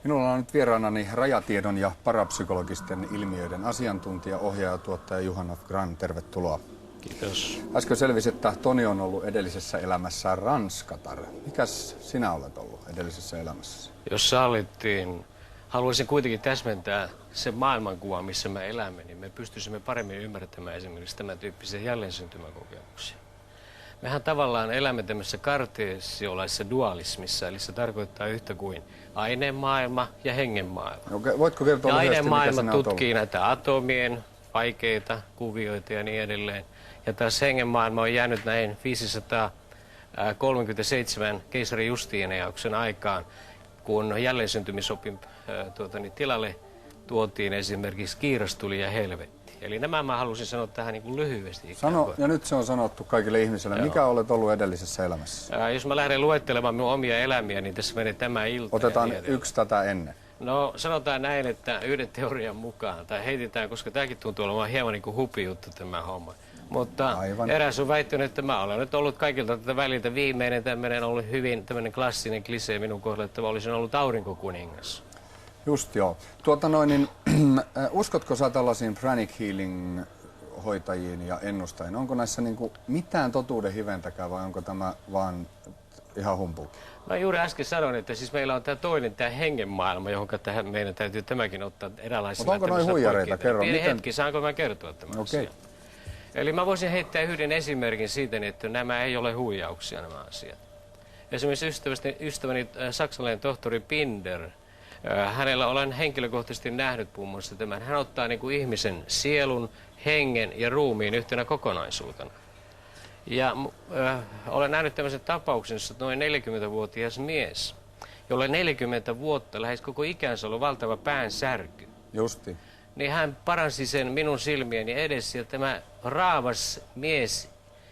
Minulla on nyt vieraanani rajatiedon ja parapsykologisten ilmiöiden asiantuntija, ohjaaja, tuottaja Juhana Gran. Tervetuloa. Kiitos. Äsken selvisi, että Toni on ollut edellisessä elämässä ranskatar. Mikäs sinä olet ollut edellisessä elämässä? Jos sallittiin, haluaisin kuitenkin täsmentää se maailmankuva, missä me elämme, niin me pystyisimme paremmin ymmärtämään esimerkiksi tämän tyyppisiä jälleensyntymänokemuksia. Mehän tavallaan elämme tämmöisessä karteesiolaisessa dualismissa, eli se tarkoittaa yhtä kuin ainemaailma ja hengenmaailma. Okei, voitko kertoa lyhyesti, Ainemaailma mikä sinä tutkii näitä atomien vaikeita kuvioita ja niin edelleen. Ja taas hengenmaailma on jäänyt näin 537 keisari Justinianuksen aikaan, kun jälleensyntymissopin tilalle tuotiin esimerkiksi kiirastuli ja helvetti. Eli nämä mä halusin sanoa tähän niin kuin lyhyesti. Sano, ja nyt se on sanottu kaikille ihmisille. Joo. Mikä olet ollut edellisessä elämässä? Jos mä lähden luettelemaan minun omia elämiä, niin tässä menee tämä ilta. Otetaan yksi tätä ennen. No sanotaan näin, että yhden teorian mukaan, tai heitetään, koska tämäkin tuntuu olemaan hieman niin kuin hupijuttu tämä homma. Mutta aivan. Eräs on väittänyt, että mä olen nyt ollut kaikilta tätä väliltä viimeinen tämmöinen ollut hyvin tämmöinen klassinen klisee minun kohdalla, että mä olisin ollut aurinkokuningas. Just joo. Uskotko sä tällaisiin pranic healing hoitajiin ja ennustajiin? Onko näissä niinku mitään totuuden hiventäkään vai onko tämä vaan ihan humpuukin? Mä juuri äsken sanoin, että siis meillä on tämä toinen, tämä hengenmaailma, johon meidän täytyy tämäkin ottaa eräänlaisena. Mutta onko noin huijareita? Kerro. Pieni hetki, saanko mä kertoa tämän asian? Eli mä voisin heittää yhden esimerkin siitä, että nämä ei ole huijauksia nämä asiat. Esimerkiksi ystäväni saksalainen tohtori Pinder, hänellä olen henkilökohtaisesti nähnyt muun muassa tämän. Hän ottaa niin kuin ihmisen sielun, hengen ja ruumiin yhtenä kokonaisuutena. Ja olen nähnyt tämmöisen tapauksen, jossa noin 40-vuotias mies, jolle 40 vuotta, lähes koko ikänsä ollut valtava päänsärky. Justi. Niin hän paransi sen minun silmieni edessä, ja tämä raavas mies,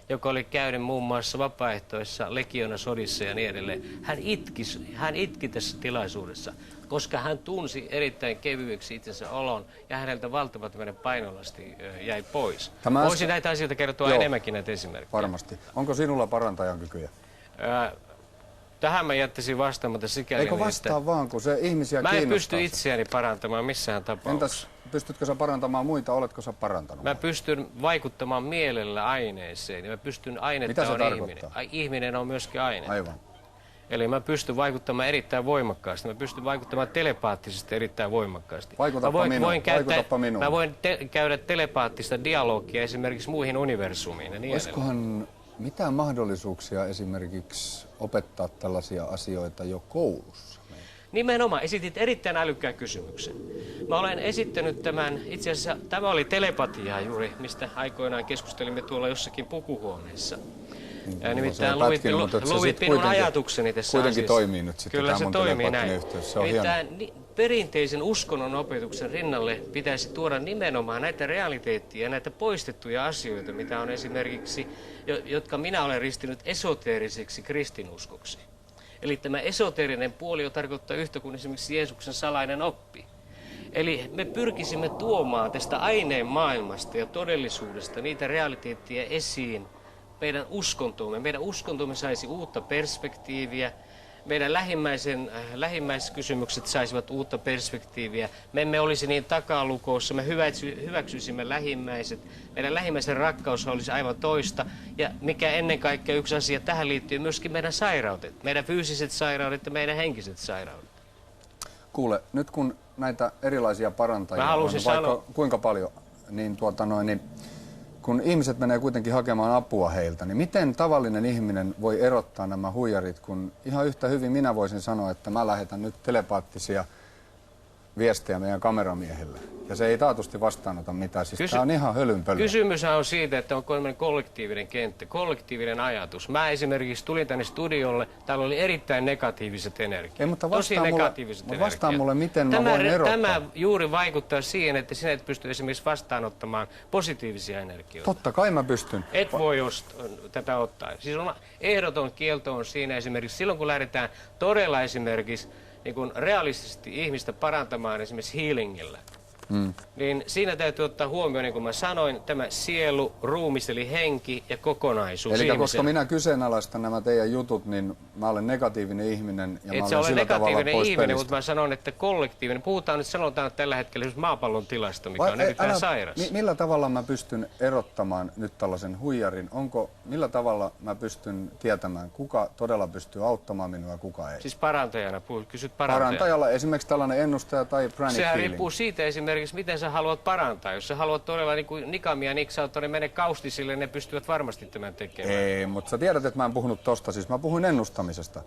joka oli käynyt muun muassa vapaaehtoissa legioonasodissa ja niin edelleen, hän itki tässä tilaisuudessa, koska hän tunsi erittäin kevyeksi itsensä olon ja häneltä valtava tämmöinen painolasti jäi pois. Voisin näitä asioita kertoa enemmänkin näitä esimerkkejä. Varmasti. Onko sinulla parantajan kykyjä? Tähän mä jättäisin vastaamatta sikäli. Eikö vastaa vaan, kun se ihmisiä kiinnostaa? Mä en pysty itseäni parantamaan missään tapauksessa. Entäs pystytkö sä parantamaan muita? Oletko sä parantanut? Mä pystyn vaikuttamaan mielellä aineeseen. Mä pystyn ainetta. Mitä se on ihminen. Ihminen on myöskin aine. Aivan. Eli mä pystyn vaikuttamaan erittäin voimakkaasti. Mä pystyn vaikuttamaan telepaattisesti erittäin voimakkaasti. Vaikutapa minuun. Mä voin käydä telepaattista dialogia esimerkiksi muihin universumiin ja niin Olisikohan mitään mahdollisuuksia esimerkiksi opettaa tällaisia asioita jo koulussa? Nimenomaan. Esitit erittäin älykkään kysymyksen. Mä olen esittänyt tämän, itse asiassa tämä oli telepatiaa juuri, mistä aikoinaan keskustelimme tuolla jossakin pukuhuoneessa. Nimittäin luvit minun ajatukseni tässä kuitenkin asiassa. Toimii nyt sitten. Kyllä se toimii näin. Se on perinteisen uskonnon opetuksen rinnalle pitäisi tuoda nimenomaan näitä realiteettia ja näitä poistettuja asioita, mitä on esimerkiksi, jotka minä olen ristinyt esoteeriseksi kristinuskoksi. Eli tämä esoteerinen puoli tarkoittaa yhtä kuin esimerkiksi Jeesuksen salainen oppi. Eli me pyrkisimme tuomaan tästä aineen maailmasta ja todellisuudesta niitä realiteettia esiin meidän uskontoomme. Meidän uskontomme saisi uutta perspektiiviä. Meidän lähimmäiskysymykset saisivat uutta perspektiiviä. Me emme olisi niin takalukossa, me hyväksyisimme lähimmäiset. Meidän lähimmäisen rakkaus olisi aivan toista. Ja mikä ennen kaikkea yksi asia, tähän liittyy myöskin meidän sairaudet. Meidän fyysiset sairaudet ja meidän henkiset sairaudet. Kuule, nyt kun näitä erilaisia parantajia on vaikka kuinka paljon, niin kun ihmiset menee kuitenkin hakemaan apua heiltä, niin miten tavallinen ihminen voi erottaa nämä huijarit, kun ihan yhtä hyvin minä voisin sanoa, että mä lähetän nyt telepaattisia viestejä meidän kameramiehelle. Ja se ei taatusti vastaanota mitään. Siis tää on ihan hölynpölyä. Kysymyshän on siitä, että on kollektiivinen kenttä, kollektiivinen ajatus. Mä esimerkiksi tulin tänne studiolle, täällä oli erittäin negatiiviset energiat. Ei, mutta vastaa mulle, miten mä voin erottaa. Tämä juuri vaikuttaa siihen, että sinä et pysty esimerkiksi vastaanottamaan positiivisia energioita. Totta kai mä pystyn. Et voi tätä ottaa. Siis ehdoton kielto on siinä esimerkiksi silloin, kun lähdetään todella esimerkiksi niin kuin realistisesti ihmistä parantamaan esimerkiksi healingillä. niin siinä täytyy ottaa huomioon, niin kuin mä sanoin, tämä sielu, ruumis eli henki ja kokonaisuus. Eli koska minä kyseenalaistan nämä teidän jutut, niin mä olen negatiivinen ihminen ja mä olen ole sillä tavalla negatiivinen pois ihminen, pelistä. mutta mä sanon, että kollektiivinen. Puhutaan nyt, sanotaan tällä hetkellä maapallon tilasta, mikä on erittäin sairas. Millä tavalla mä pystyn erottamaan nyt tällaisen huijarin? Millä tavalla mä pystyn tietämään, kuka todella pystyy auttamaan minua ja kuka ei? Siis parantajana, kysyt parantajana. Parantajalla esimerkiksi tällainen ennustaja tai pranic Sehän healing. riippuu siitä esimerkiksi, miten sä haluat parantaa. Jos sä haluat todella niin kuin Nikami ja Niksauttori mene kaustisille, ne pystyvät varmasti tämän tekemään. Ei, mutta sä tiedät, että mä en puhunut tosta. Siis mä puhuin ennustamisesta.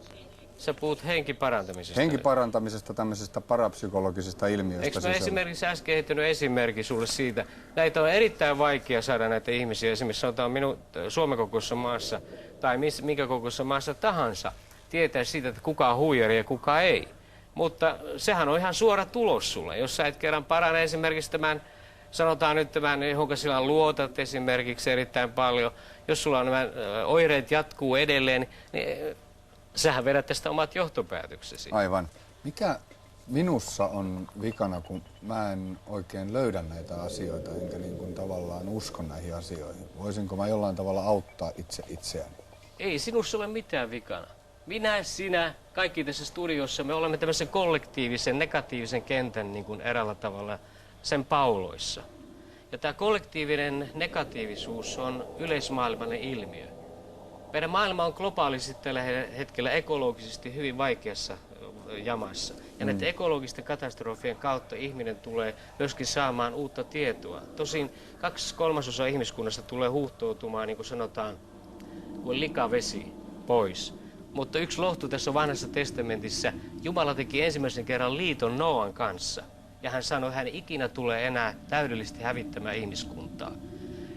Sä puhut henkiparantamisesta. Henkiparantamisesta, tämmöisestä parapsykologisesta ilmiöstä. Eikö mä esimerkiksi äsken heittänyt esimerkki sulle siitä? Näitä on erittäin vaikea saada näitä ihmisiä. Esimerkiksi sanotaan minun Suomen kokoisessa maassa tai minkä kokoisessa maassa tahansa tietää siitä, että kuka on huijari ja kuka ei. Mutta sehän on ihan suora tulos sulle. Jos sä et kerran parane esimerkiksi tämän, sanotaan nyt tämän, johonka sillä luotat esimerkiksi erittäin paljon. Jos sulla on nämä oireet jatkuu edelleen, niin sähän vedät tästä omat johtopäätöksesi. Aivan. Mikä minussa on vikana, kun mä en oikein löydä näitä asioita, enkä niin kuin tavallaan usko näihin asioihin? Voisinko mä jollain tavalla auttaa itseäni? Ei sinussa ole mitään vikana. Minä, sinä, kaikki tässä studiossa, me olemme tämmöisen kollektiivisen, negatiivisen kentän niin kuin eräällä tavalla sen pauloissa. Ja tämä kollektiivinen negatiivisuus on yleismaailmallinen ilmiö. Meidän maailma on globaalisesti tällä hetkellä ekologisesti hyvin vaikeassa jamassa. Ja näiden ekologisten katastrofien kautta ihminen tulee myöskin saamaan uutta tietoa. Tosin 2/3 ihmiskunnasta tulee huuhtoutumaan, niin kuin sanotaan, kuin likavesi pois. Mutta yksi lohtu tässä vanhassa testamentissa, Jumala teki ensimmäisen kerran liiton Noan kanssa. Ja hän sanoi, että hän ikinä tulee enää täydellisesti hävittämään ihmiskuntaa.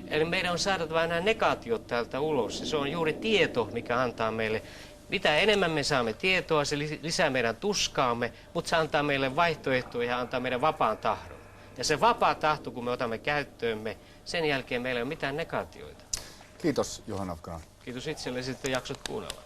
Eli meidän on saatava nämä negaatiot täältä ulos. Ja se on juuri tieto, mikä antaa meille. Mitä enemmän me saamme tietoa, se lisää meidän tuskaamme, mutta se antaa meille vaihtoehtoja ja antaa meidän vapaan tahdon. Ja se vapaa tahto, kun me otamme käyttöömme, sen jälkeen meillä ei ole mitään negaatioita. Kiitos, Johan Afgan. Kiitos itsellesi, että jaksot kuunnella.